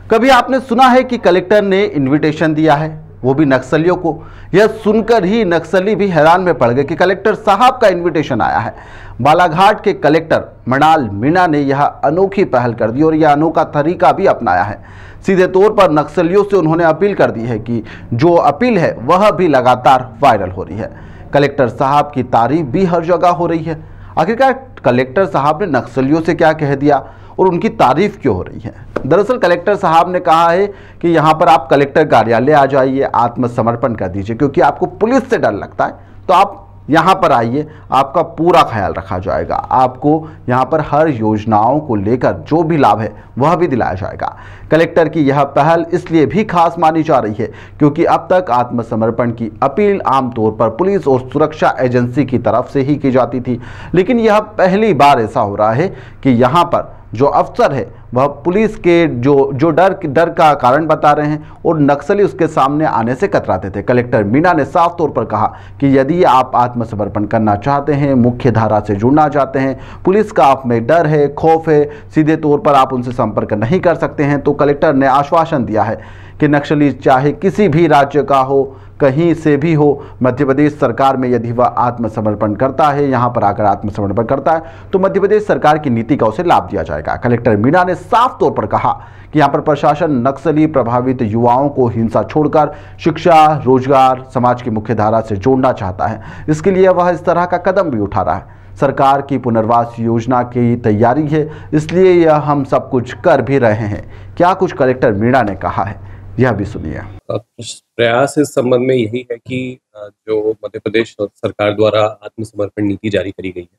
कभी आपने सुना है कि कलेक्टर ने इनविटेशन दिया है, वो भी नक्सलियों को? यह सुनकर ही नक्सली भी हैरान में पड़ गए कि कलेक्टर साहब का इनविटेशन आया है। बालाघाट के कलेक्टर मृणाल मीणा ने यह अनोखी पहल कर दी और यह अनोखा तरीका भी अपनाया है। सीधे तौर पर नक्सलियों से उन्होंने अपील कर दी है कि जो अपील है वह भी लगातार वायरल हो रही है। कलेक्टर साहब की तारीफ भी हर जगह हो रही है। आखिरकार कलेक्टर साहब ने नक्सलियों से क्या कह दिया और उनकी तारीफ क्यों हो रही है? दरअसल कलेक्टर साहब ने कहा है कि यहाँ पर आप कलेक्टर कार्यालय आ जाइए, आत्मसमर्पण कर दीजिए, क्योंकि आपको पुलिस से डर लगता है तो आप यहाँ पर आइए, आपका पूरा ख्याल रखा जाएगा, आपको यहाँ पर हर योजनाओं को लेकर जो भी लाभ है वह भी दिलाया जाएगा। कलेक्टर की यह पहल इसलिए भी खास मानी जा रही है क्योंकि अब तक आत्मसमर्पण की अपील आमतौर पर पुलिस और सुरक्षा एजेंसी की तरफ से ही की जाती थी, लेकिन यह पहली बार ऐसा हो रहा है कि यहाँ पर जो अफसर है वह पुलिस के जो डर का कारण बता रहे हैं और नक्सली उसके सामने आने से कतराते थे। कलेक्टर मीणा ने साफ तौर पर कहा कि यदि आप आत्मसमर्पण करना चाहते हैं, मुख्य धारा से जुड़ना चाहते हैं, पुलिस का आप में डर है, खौफ है, सीधे तौर पर आप उनसे संपर्क नहीं कर सकते हैं, तो कलेक्टर ने आश्वासन दिया है कि नक्सली चाहे किसी भी राज्य का हो, कहीं से भी हो, मध्य प्रदेश सरकार में यदि वह आत्मसमर्पण करता है, यहाँ पर आकर आत्मसमर्पण करता है तो मध्य प्रदेश सरकार की नीति का उसे लाभ दिया जाएगा। कलेक्टर मीणा ने साफ तौर पर कहा कि यहाँ पर प्रशासन नक्सली प्रभावित युवाओं को हिंसा छोड़कर शिक्षा, रोजगार, समाज की मुख्य धारा से जोड़ना चाहता है। इसके लिए वह इस तरह का कदम भी उठा रहा है। सरकार की पुनर्वास योजना की तैयारी है, इसलिए यह हम सब कुछ कर भी रहे हैं। क्या कुछ कलेक्टर मीणा ने कहा है, यह भी सुनिए। प्रयास इस संबंध में यही है कि जो मध्य प्रदेश सरकार द्वारा आत्मसमर्पण नीति जारी करी गई है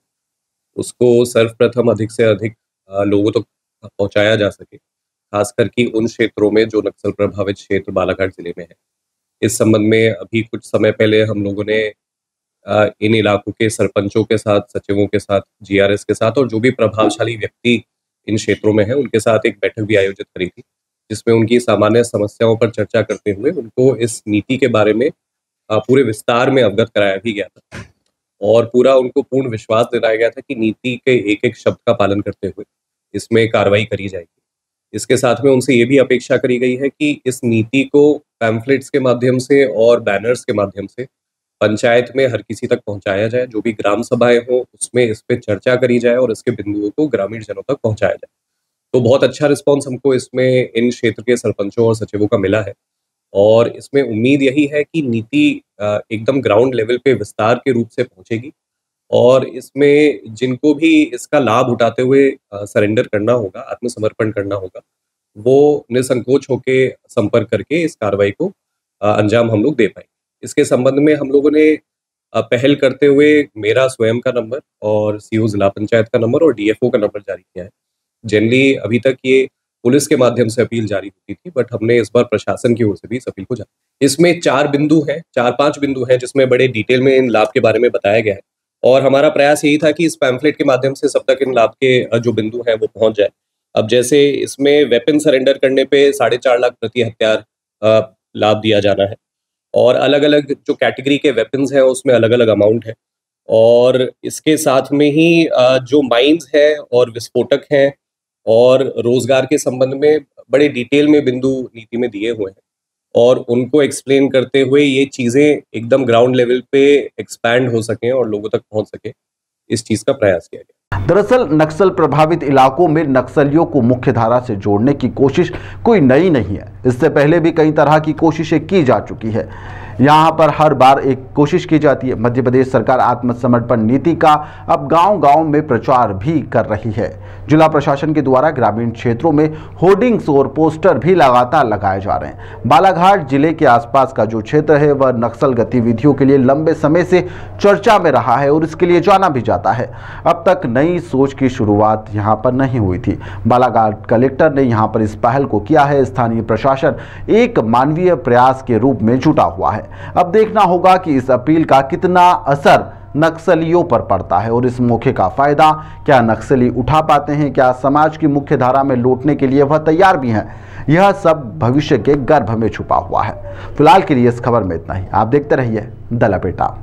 उसको सर्वप्रथम अधिक से अधिक लोगों तक पहुंचाया जा सके, खासकर कि उन क्षेत्रों में जो नक्सल प्रभावित क्षेत्र बालाघाट जिले में है। इस संबंध में अभी कुछ समय पहले हम लोगों ने इन इलाकों के सरपंचों के साथ, सचिवों के साथ, GRS के साथ और जो भी प्रभावशाली व्यक्ति इन क्षेत्रों में है उनके साथ एक बैठक भी आयोजित करी थी, जिसमें उनकी सामान्य समस्याओं पर चर्चा करते हुए उनको इस नीति के बारे में पूरे विस्तार में अवगत कराया भी गया था और पूरा उनको पूर्ण विश्वास दिलाया गया था कि नीति के एक एक शब्द का पालन करते हुए इसमें कार्रवाई करी जाएगी। इसके साथ में उनसे ये भी अपेक्षा करी गई है कि इस नीति को पैम्फलेट्स के माध्यम से और बैनर्स के माध्यम से पंचायत में हर किसी तक पहुंचाया जाए, जो भी ग्राम सभाएं हो उसमें इस पे चर्चा करी जाए और इसके बिंदुओं को ग्रामीण जनों तक पहुंचाया जाए। तो बहुत अच्छा रिस्पांस हमको इसमें इन क्षेत्र के सरपंचों और सचिवों का मिला है और इसमें उम्मीद यही है कि नीति एकदम ग्राउंड लेवल पे विस्तार के रूप से पहुंचेगी और इसमें जिनको भी इसका लाभ उठाते हुए सरेंडर करना होगा, आत्मसमर्पण करना होगा, वो निसंकोच होके संपर्क करके इस कार्रवाई को अंजाम हम लोग दे पाएंगे। इसके संबंध में हम लोगों ने पहल करते हुए मेरा स्वयं का नंबर और CO जिला पंचायत का नंबर और DFO का नंबर जारी किया है। जनरली अभी तक ये पुलिस के माध्यम से अपील जारी होती थी, बट हमने इस बार प्रशासन की ओर से भी इस अपील को जारी। इसमें 4-5 बिंदु हैं जिसमें बड़े डिटेल में इन लाभ के बारे में बताया गया है और हमारा प्रयास यही था कि इस पैम्फलेट के माध्यम से सब तक इन लाभ के जो बिंदु हैं वो पहुंच जाए। अब जैसे इसमें वेपन सरेंडर करने पे 4.5 लाख प्रति हथियार लाभ दिया जाना है और अलग अलग जो कैटेगरी के वेपन्स हैं उसमें अलग अलग अमाउंट है और इसके साथ में ही जो माइंस है और विस्फोटक हैं और रोजगार के संबंध में बड़े डिटेल में बिंदु नीति में दिए हुए हैं और उनको एक्सप्लेन करते हुए ये चीज़ें एकदम ग्राउंड लेवल पे एक्सपैंड हो सकें और लोगों तक पहुंच सके, इस चीज़ का प्रयास किया गया। दरअसल नक्सल प्रभावित इलाकों में नक्सलियों को मुख्य धारा से जोड़ने की कोशिश कोई नई नहीं है। इससे पहले भी कई तरह की कोशिशें की जा चुकी है। यहाँ पर हर बार एक कोशिश की जाती है। मध्य प्रदेश सरकार आत्मसमर्पण नीति का अब गांव-गांव में प्रचार भी कर रही है। जिला प्रशासन के द्वारा ग्रामीण क्षेत्रों में होर्डिंग्स और पोस्टर भी लगातार लगाए जा रहे हैं। बालाघाट जिले के आसपास का जो क्षेत्र है वह नक्सल गतिविधियों के लिए लंबे समय से चर्चा में रहा है और इसके लिए जाना भी जाता है। अब तक नई सोच की शुरुआत यहाँ पर नहीं हुई थी। बालाघाट कलेक्टर ने यहाँ पर इस पहल को किया है। स्थानीय प्रशासन एक मानवीय प्रयास के रूप में जुटा हुआ है। अब देखना होगा कि इस अपील का कितना असर नक्सलियों पर पड़ता है और इस मौके का फायदा क्या नक्सली उठा पाते हैं, क्या समाज की मुख्य धारा में लौटने के लिए वह तैयार भी हैं। यह सब भविष्य के गर्भ में छुपा हुआ है। फिलहाल के लिए इस खबर में इतना ही। आप देखते रहिए द लपेटा।